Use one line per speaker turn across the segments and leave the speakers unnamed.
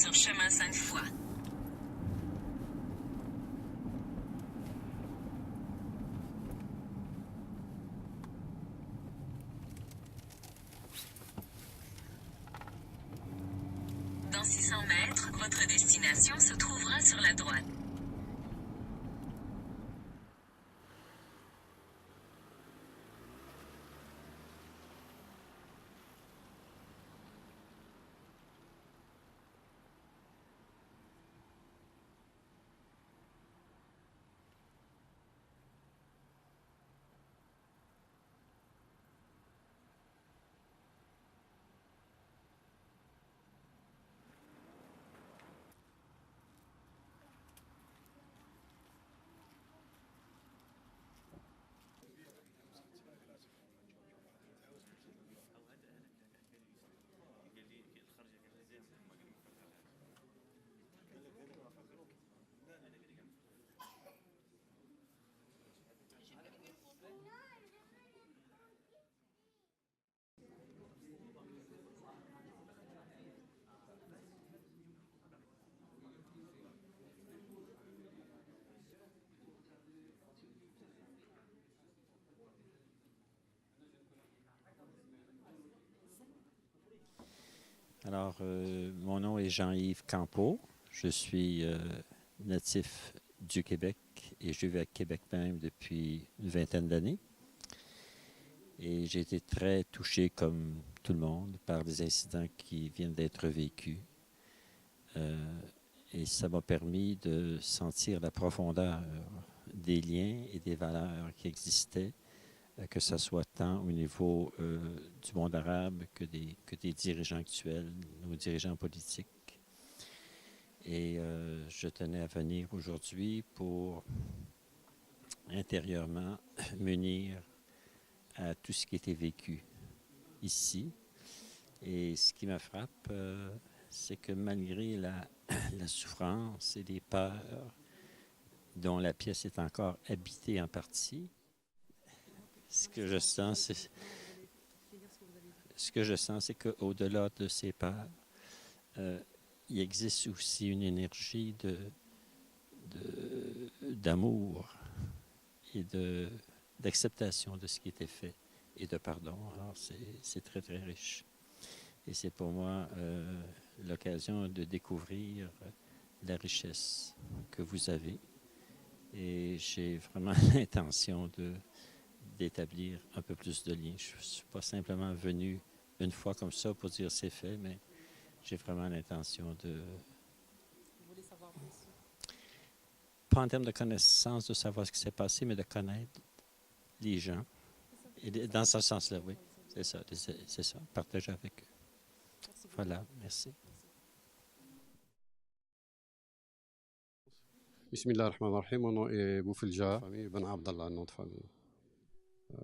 sur chemin Sainte-Foy. Dans 600 mètres, votre destination se trouvera sur la droite.
Alors, mon nom est Jean-Yves Campeau. Je suis natif du Québec et je vis à Québec même depuis une vingtaine d'années. Et j'ai été très touché, comme tout le monde, par des incidents qui viennent d'être vécus. Et ça m'a permis de sentir la profondeur des liens et des valeurs qui existaient, que ce soit tant au niveau du monde arabe que des dirigeants actuels, nos dirigeants politiques. Et je tenais à venir aujourd'hui pour intérieurement m'unir à tout ce qui était vécu ici. Et ce qui me frappe, c'est que malgré la souffrance et les peurs dont la pièce est encore habitée en partie, ce que je sens, c'est qu'au-delà de ces peurs, il existe aussi une énergie d'amour et d'acceptation de ce qui était fait et de pardon. Alors, c'est très, très riche. Et c'est pour moi l'occasion de découvrir la richesse que vous avez. Et j'ai vraiment l'intention d'établir un peu plus de liens. Je ne suis pas simplement venu une fois comme ça pour dire c'est fait, mais j'ai vraiment l'intention de...
Vous voulez savoir plus?
Pas en termes de connaissance, de savoir ce qui s'est passé, mais de connaître les gens. Et dans ce sens-là, oui. C'est ça. Partager avec eux.
Merci beaucoup.
Voilà, merci.
Bismillah ar-Rahman ar-Rahim, mon nom est Boufilja, famille Ben Abdallah, nom de famille.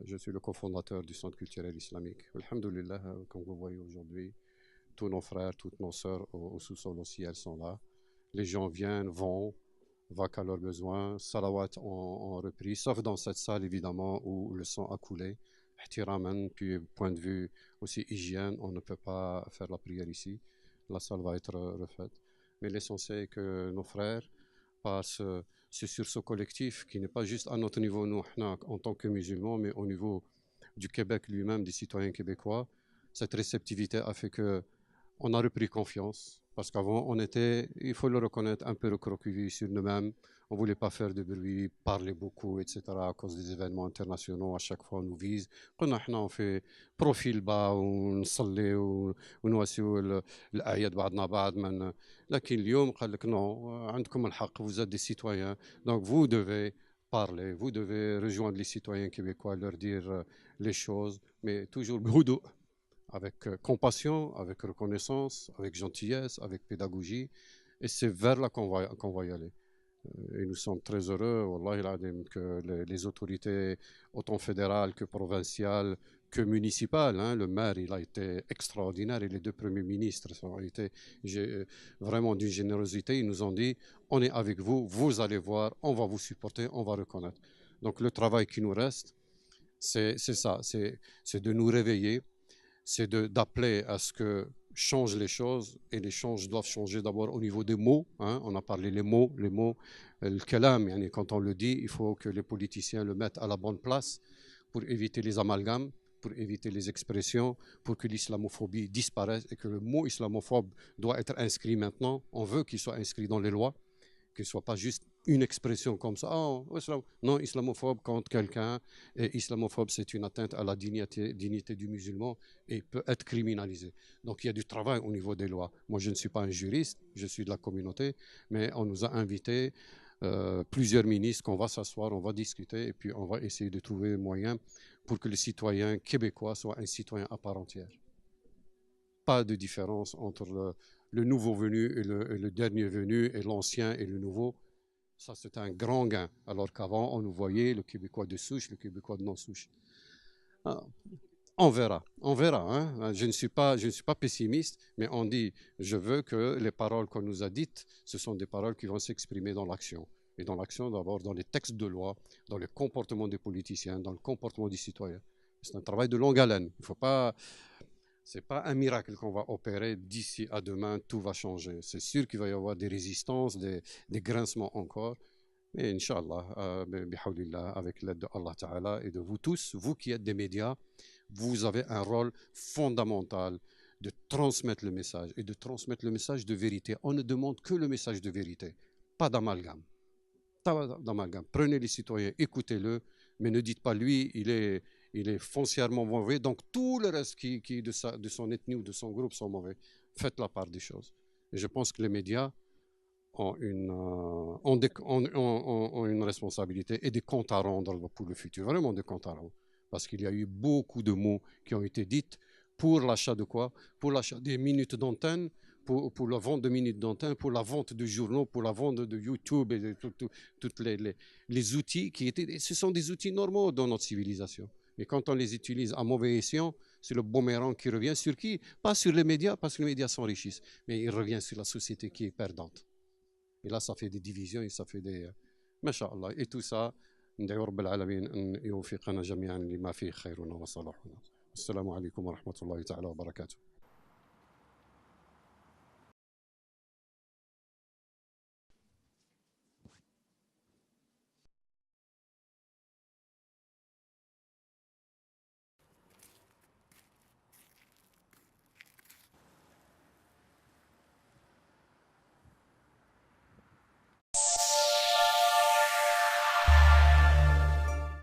Je suis le cofondateur du Centre culturel islamique. Alhamdulillah, comme vous voyez aujourd'hui, tous nos frères, toutes nos sœurs au sous-sol aussi, elles sont là. Les gens viennent, vont, va qu'à leurs besoins. Salawat ont repris, sauf dans cette salle évidemment où le sang a coulé. Ihtiraman, puis point de vue aussi hygiène, on ne peut pas faire la prière ici. La salle va être refaite. Mais l'essentiel est que nos frères, par ce sursaut collectif qui n'est pas juste à notre niveau, nous, en tant que musulmans, mais au niveau du Québec lui-même, des citoyens québécois, cette réceptivité a fait qu'on a repris confiance. Parce qu'avant, on était, il faut le reconnaître, un peu recroquevillés sur nous-mêmes. On ne voulait pas faire de bruit, parler beaucoup, etc. à cause des événements internationaux. À chaque fois, on nous vise. On fait profil bas, on صلي ونواسيو الأعياد بعضنا بعض. لكن اليوم قال لك non, عندكم الحق, vous êtes des citoyens. Donc vous devez parler, vous devez rejoindre les citoyens québécois, leur dire les choses, mais toujours بهدوء, avec compassion, avec reconnaissance, avec gentillesse, avec pédagogie. Et c'est vers là qu'on va y aller. Et nous sommes très heureux, wallahi l'adim, que les autorités autant fédérales que provinciales, que municipales, hein, le maire, il a été extraordinaire, et les deux premiers ministres ont été vraiment d'une générosité. Ils nous ont dit, on est avec vous, vous allez voir, on va vous supporter, on va reconnaître. Donc le travail qui nous reste, c'est ça, c'est de nous réveiller, c'est d'appeler à ce que change les choses, et les choses doivent changer d'abord au niveau des mots. Hein. On a parlé les mots, le kalam, yani quand on le dit, il faut que les politiciens le mettent à la bonne place pour éviter les amalgames, pour éviter les expressions, pour que l'islamophobie disparaisse et que le mot islamophobe doit être inscrit maintenant. On veut qu'il soit inscrit dans les lois, qu'il ne soit pas juste une expression comme ça. Oh, non, islamophobe, quand quelqu'un est islamophobe, c'est une atteinte à la dignité du musulman et peut être criminalisé. Donc il y a du travail au niveau des lois. Moi, je ne suis pas un juriste, je suis de la communauté, mais on nous a invités, plusieurs ministres, qu'on va s'asseoir, on va discuter et puis on va essayer de trouver un moyen pour que le citoyen québécois soit un citoyen à part entière. Pas de différence entre le nouveau venu et le dernier venu, et l'ancien et le nouveau. Ça, c'est un grand gain. Alors qu'avant, on nous voyait le Québécois de souche, le Québécois de non-souche. On verra. Hein. Je ne suis pas pessimiste, mais on dit, je veux que les paroles qu'on nous a dites, ce sont des paroles qui vont s'exprimer dans l'action. Et dans l'action, d'abord, dans les textes de loi, dans le comportement des politiciens, dans le comportement des citoyens. C'est un travail de longue haleine. Il faut pas... Ce n'est pas un miracle qu'on va opérer d'ici à demain, tout va changer. C'est sûr qu'il va y avoir des résistances, des grincements encore. Mais Inch'Allah, avec l'aide d'Allah Ta'ala et de vous tous, vous qui êtes des médias, vous avez un rôle fondamental de transmettre le message et de transmettre le message de vérité. On ne demande que le message de vérité, pas d'amalgame. Prenez les citoyens, écoutez-le, mais ne dites pas lui, il est foncièrement mauvais, donc tout le reste qui de son ethnie ou de son groupe sont mauvais. Faites la part des choses. Et je pense que les médias ont une responsabilité et des comptes à rendre pour le futur, vraiment des comptes à rendre. Parce qu'il y a eu beaucoup de mots qui ont été dits pour l'achat de quoi? Pour l'achat des minutes d'antenne, pour la vente de minutes d'antenne, pour la vente de journaux, pour la vente de YouTube et de tous les outils qui étaient... Ce sont des outils normaux dans notre civilisation. Mais quand on les utilise à mauvais escient, c'est le boomerang qui revient sur qui? Pas sur les médias, parce que les médias s'enrichissent, mais il revient sur la société qui est perdante. Et là, ça fait des divisions et ça fait des... Masha'Allah. Et tout ça, ندعو رب العالمين أن يوفقنا جميعا لما فيه خيرنا وصلاحنا. السلام عليكم ورحمة الله تعالى وبركاته.